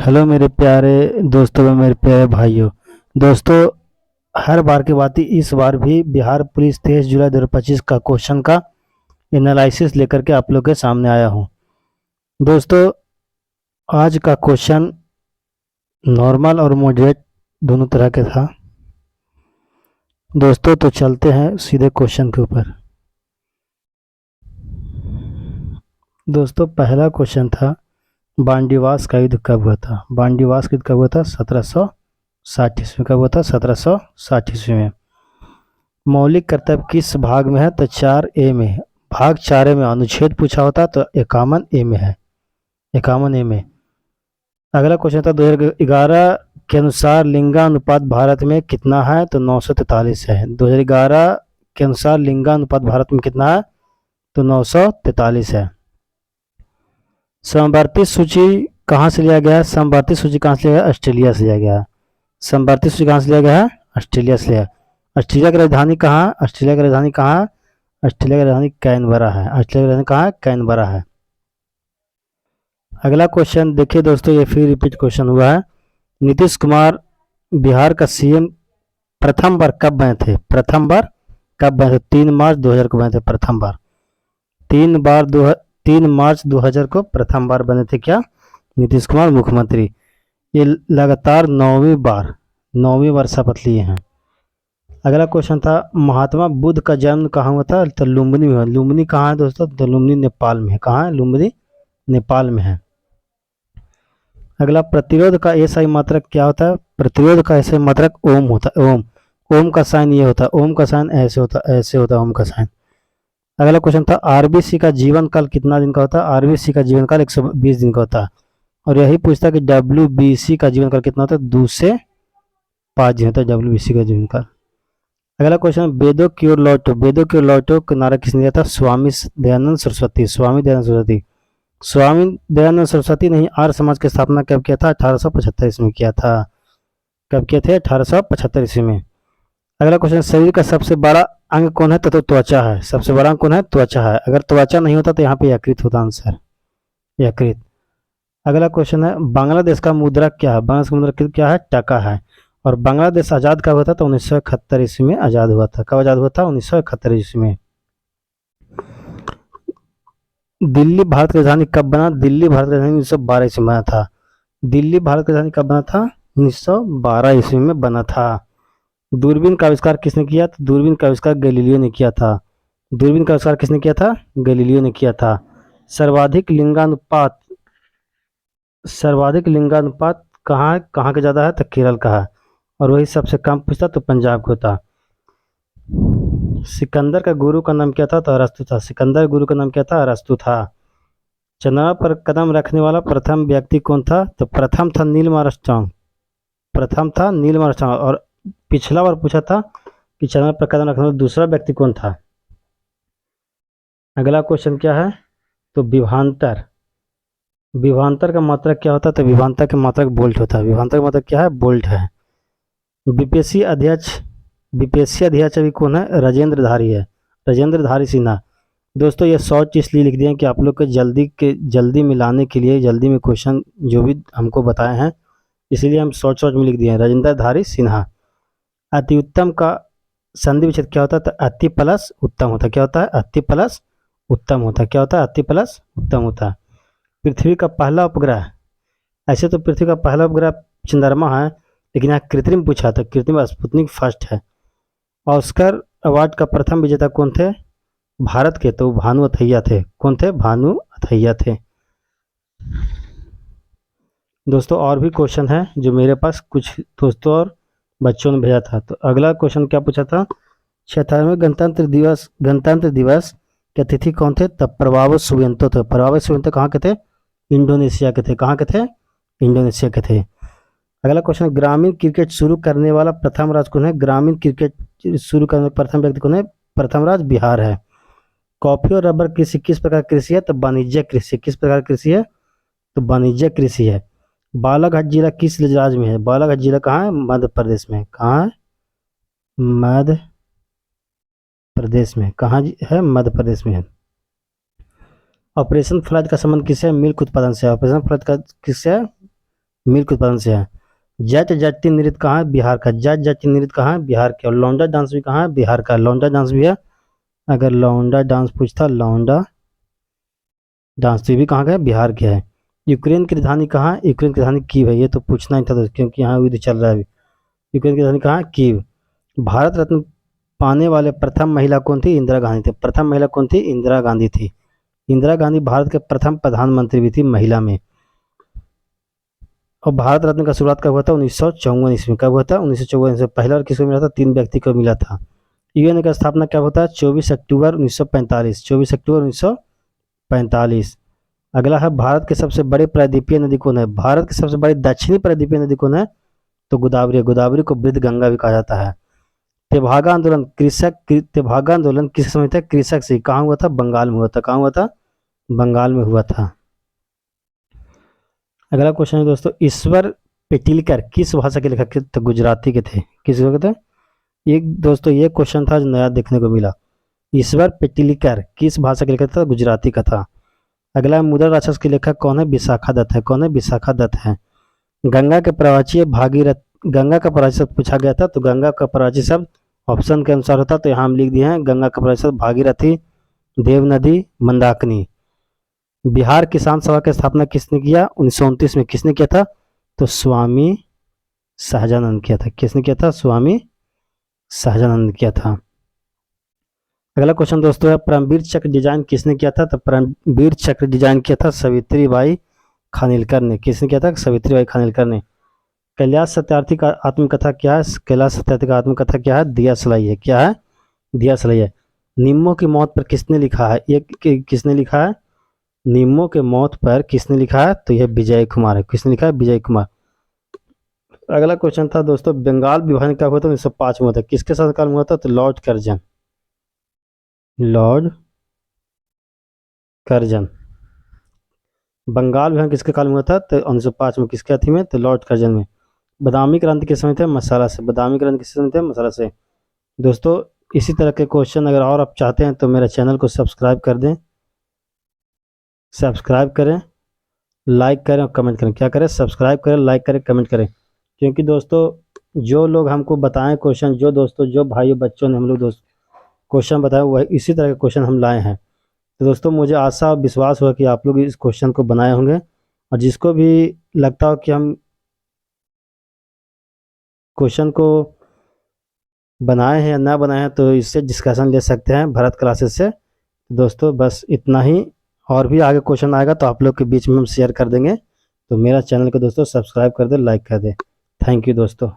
Hello मेरे प्यारे दोस्तों व मेरे प्यारे भाइयों। दोस्तों, हर बार की बात ही इस बार भी बिहार पुलिस 23 जुलाई 2025 का क्वेश्चन का एनालिसिस लेकर के आप लोग के सामने आया हूँ। दोस्तों, आज का क्वेश्चन नॉर्मल और मॉडरेट दोनों तरह के था। दोस्तों, तो चलते हैं सीधे क्वेश्चन के ऊपर। दोस्तों, पहला क्वेश्चन था बांडीवास का युद्ध कब हुआ था। बांडीवास का युद्ध कब हुआ था? 1760 ईस्वी। कब हुआ था? 1760 ईस्वी में। मौलिक कर्तव्य किस भाग में है? तो 4A में है। भाग 4A में अनुच्छेद पूछा होता तो 51A में है। 51A में। अगला क्वेश्चन था 2011 के अनुसार लिंगानुपात भारत में कितना है? तो 943 है। 2011 के अनुसार लिंगानुपात भारत में कितना है? तो 943 है। समवर्ती सूची कहाँ से लिया गया है? समवर्ती सूची कहाँ से लिया गया? ऑस्ट्रेलिया से लिया गया है। समवर्ती सूची कहाँ से लिया गया है? ऑस्ट्रेलिया से लिया। ऑस्ट्रेलिया की राजधानी कहाँ? ऑस्ट्रेलिया की राजधानी कहाँ है? ऑस्ट्रेलिया की राजधानी कैनबरा है। ऑस्ट्रेलिया की राजधानी कहाँ है? कैनबरा है। अगला क्वेश्चन देखिए दोस्तों, ये फिर रिपीट क्वेश्चन हुआ है। नीतीश कुमार बिहार का सीएम प्रथम बार कब बने थे? प्रथम बार कब बने थे? 3 मार्च 2000 को बने थे प्रथम बार। 3 मार्च 2000 को प्रथम बार बने थे क्या? नीतीश कुमार मुख्यमंत्री। ये लगातार 9वीं बार शपथ लिए हैं। अगला क्वेश्चन था महात्मा बुद्ध का जन्म कहाँ हुआ था? तो लुम्बिनी में। लुम्बिनी कहाँ है दोस्तों? तो लुम्बिनी नेपाल में है। कहाँ है? लुम्बिनी नेपाल में है। अगला प्रतिरोध का एसआई मात्रक क्या होता है? प्रतिरोध का एसआई मात्रक ओम होता है। ओम। ओम का साइन ये होता है। ओम का साइन ऐसे होता है। ऐसे होता है ओम का साइन। अगला क्वेश्चन था आरबीसी का जीवन काल कितना दिन का होता है? आरबीसी का जीवन काल 120 दिन का होता है। और यही पूछता है कि डब्ल्यूबीसी का जीवन काल कितना होता है? 2 से 5 दिन होता है डब्ल्यूबीसी का जीवन काल। अगला क्वेश्चन वेदों की ओर लौटो। वेदों की ओर लौटो का नारा किसने दिया था? स्वामी दयानंद सरस्वती। स्वामी दयानंद सरस्वती। स्वामी दयानंद सरस्वती ने ही आर्य समाज की स्थापना कब किया था? 1875 ईस्वी में किया था। कब किए थे? 1875 ईस्वी में। अगला क्वेश्चन शरीर का सबसे बड़ा अंग कौन है? तो त्वचा है। सबसे बड़ा अंग कौन है? त्वचा है। अगर त्वचा नहीं होता तो यहाँ पे यकृत होता आंसर। यकृत। अगला क्वेश्चन है बांग्लादेश का मुद्रा क्या है? बांग्लादेश का मुद्रा क्या है? टका है। और बांग्लादेश आजाद कब हुआ था? तो 1971 ईस्वी में आजाद हुआ था। कब आजाद हुआ था? 1971 ईस्वी में। दिल्ली भारत की राजधानी कब बना? दिल्ली भारत की राजधानी 1912 ईस्वी में बना था। दिल्ली भारत की राजधानी कब बना था? 1912 ईस्वी में बना था। दूरबीन का आविष्कार किसने किया? तो दूरबीन का आविष्कार गैलीलियो ने किया था। दूरबीन का आविष्कार किसने किया था? गैलीलियो ने किया था। सर्वाधिक लिंगानुपात सर्वाधिक लिंगानुपात कहाँ का ज्यादा है? तो केरल का है। और वही सबसे कम पूछता तो पंजाब को था। सिकंदर का गुरु का नाम क्या था? तो अरस्तु था। सिकंदर गुरु का नाम क्या था? अरस्तु था। चंद्रमा पर कदम रखने वाला प्रथम व्यक्ति कौन था? तो प्रथम था नील आर्मस्ट्रांग। प्रथम था नील आर्मस्ट्रांग। और पिछला बार पूछा था कि चंद्रमा पर कदम रखने वाला दूसरा व्यक्ति कौन था। अगला क्वेश्चन क्या है? तो विभवांतर। विभवांतर का मात्रक क्या होता है? तो विभवांतर का मात्रक वोल्ट होता है। विभवांतर का मात्रक क्या है? वोल्ट है। बीपीएससी अध्यक्ष अभी कौन है? राजेंद्रधारी है। राजेंद्रधारी सिन्हा। दोस्तों, ये शॉर्ट इसलिए लिख दिए कि आप लोग के जल्दी में लाने के लिए, जल्दी में क्वेश्चन जो भी हमको बताए हैं इसीलिए हम शॉर्ट में लिख दिए हैं राजेंद्रधारी सिन्हा। अति उत्तम का संधि विच्छेद क्या होता है? तो अति प्लस उत्तम होता है। क्या होता है? अति प्लस उत्तम होता है। क्या होता है? अति प्लस उत्तम होता है। पृथ्वी का पहला उपग्रह। ऐसे तो पृथ्वी का पहला उपग्रह चंद्रमा है, लेकिन यहाँ कृत्रिम पूछा था। कृत्रिम स्पुतनिक फर्स्ट है। ऑस्कर अवार्ड का प्रथम विजेता कौन थे? भारत के। तो भानु अथैया थे। कौन थे? भानु अथैया थे। दोस्तों, और भी क्वेश्चन है जो मेरे पास कुछ दोस्तों और बच्चों ने भेजा था। तो अगला क्वेश्चन क्या पूछा था? 76वें गणतंत्र दिवस के अतिथि कौन थे? तब प्रभाव सुवेंतो थे। प्रभाव सुवेंतो कहाँ के थे? इंडोनेशिया के थे। कहाँ के थे? इंडोनेशिया के थे। अगला क्वेश्चन ग्रामीण क्रिकेट शुरू करने वाला प्रथम राज्य कौन है? ग्रामीण क्रिकेट शुरू करने वाला प्रथम व्यक्ति कौन है? प्रथम राज्य बिहार है। कॉफी और रबर कृषि किस प्रकार कृषि है? तो वाणिज्य कृषि। किस प्रकार कृषि है? तो वाणिज्य कृषि है। बालाघाट जिला किस राज्य में है? बालाघाट जिला कहाँ है? मध्य प्रदेश में। कहाँ है? मध्य प्रदेश में। कहाँ है? मध्य प्रदेश में है। ऑपरेशन फ्लड का संबंध किससे है? मिल्क उत्पादन से। ऑपरेशन फ्लड का किससे है? मिल्क उत्पादन से है। जट जटिन नृत्य कहाँ है? बिहार का। जट जटिन नृत्य कहाँ है? बिहार के। और लौंडा डांस भी कहाँ है? बिहार का। लौंडा डांस भी है। अगर लौंडा डांस पूछता, लौंडा डांस तो ये भी कहाँ का है? बिहार के है। यूक्रेन की राजधानी कहाँ है? यूक्रेन की राजधानी कीव है। ये तो पूछना ही था दोस्तों, क्योंकि यहाँ युद्ध चल रहा है अभी। यूक्रेन की राजधानी कहाँ है? कीव। भारत रत्न पाने वाले प्रथम महिला कौन थी? इंदिरा गांधी थी। प्रथम महिला कौन थी? इंदिरा गांधी थी। इंदिरा गांधी भारत के प्रथम प्रधानमंत्री भी थी महिला में। और भारत रत्न का शुरुआत कब हुआ था? 1954 ईस्वी। कब हुआ था? 1954 ईस्वी। पहला और किसको मिला था? 3 व्यक्ति को मिला था। यूएन का स्थापना कब होता है? 24 अक्टूबर 1945। 24 अक्टूबर 1945। अगला है, भारत के सबसे बड़े प्रायद्वीपीय नदी कौन है? भारत की सबसे बड़ी दक्षिणी प्रायद्वीपीय नदी कौन है? तो गोदावरी। गोदावरी को वृद्ध गंगा भी कहा जाता है। तेभागा आंदोलन तेभागा आंदोलन किस समय था? कृषक से। कहाँ हुआ था? बंगाल में हुआ था। कहाँ हुआ था? बंगाल में हुआ था। अगला क्वेश्चन है दोस्तों, ईश्वर पिटिलकर किस भाषा के लेखक थे? तो गुजराती के थे। किस के थे? ये दोस्तों ये क्वेश्चन था जो नया देखने को मिला। ईश्वर पिटिलकर किस भाषा के लेखक था? गुजराती का था। अगला, मुद्रा राक्षस के लेखक कौन है? विशाखा दत्त है। कौन है? विशाखा दत्त है। गंगा के प्रवाची भागीरथ, गंगा का प्रवाची शब्द पूछा गया था, तो गंगा का प्रवाची शब्द ऑप्शन के अनुसार होता, तो यहाँ हम लिख दिए हैं गंगा का प्रवाची शब्द भागीरथी, देव नदी, मंदाकिनी। बिहार किसान सभा की स्थापना किसने किया? 1929 में। किसने किया था? तो स्वामी सहजानंद किया था। किसने किया था? स्वामी सहजानंद किया था। अगला क्वेश्चन दोस्तों है, परमवीर चक्र डिजाइन किसने किया था? तो परमवीर चक्र डिजाइन किया था सावित्रीबाई खानिलकर ने। किसने किया था? सावित्रीबाई खानिलकर ने। कैलाश सत्यार्थी का आत्मकथा क्या है? कैलाश सत्यार्थी का आत्मकथा क्या है? दिया सलाई है। क्या है? दिया सलाई है। निम्मों की मौत पर किसने लिखा है? ये किसने लिखा है? निम्मों के मौत पर किसने लिखा है? तो यह विजय कुमार है। किसने लिखा है? विजय कुमार। अगला क्वेश्चन था दोस्तों, बंगाल विभाजन कब हुआ था? 1905 में हुआ था। किसके शासनकाल में हुआ था? तो Lord Curzon. Lord Curzon. Bengal विभाजन किसके काल में हुआ था? तो 1905 में। किसके अथी में? तो लॉर्ड कर्जन में। बादामी क्रांति किस समय थे? मसाला से। बादामी क्रांति किस समय थे? मसाला से। दोस्तों इसी तरह के क्वेश्चन अगर और आप चाहते हैं तो मेरे चैनल को सब्सक्राइब कर दें। सब्सक्राइब करें, लाइक करें और कमेंट करें। क्या करें? सब्सक्राइब करें, लाइक करें, कमेंट करें। क्योंकि दोस्तों जो लोग हमको बताएं क्वेश्चन, जो दोस्तों जो भाइयों बच्चों ने हम लोग दोस्त क्वेश्चन बताए, वह इसी तरह के क्वेश्चन हम लाए हैं। तो दोस्तों मुझे आशा और विश्वास हुआ कि आप लोग इस क्वेश्चन को बनाए होंगे, और जिसको भी लगता हो कि हम क्वेश्चन को बनाए हैं या ना बनाए हैं, तो इससे डिस्कशन ले सकते हैं भरत क्लासेस से। दोस्तों बस इतना ही, और भी आगे क्वेश्चन आएगा तो आप लोग के बीच में हम शेयर कर देंगे। तो मेरा चैनल को दोस्तों सब्सक्राइब कर दे, लाइक कर दे। थैंक यू दोस्तों।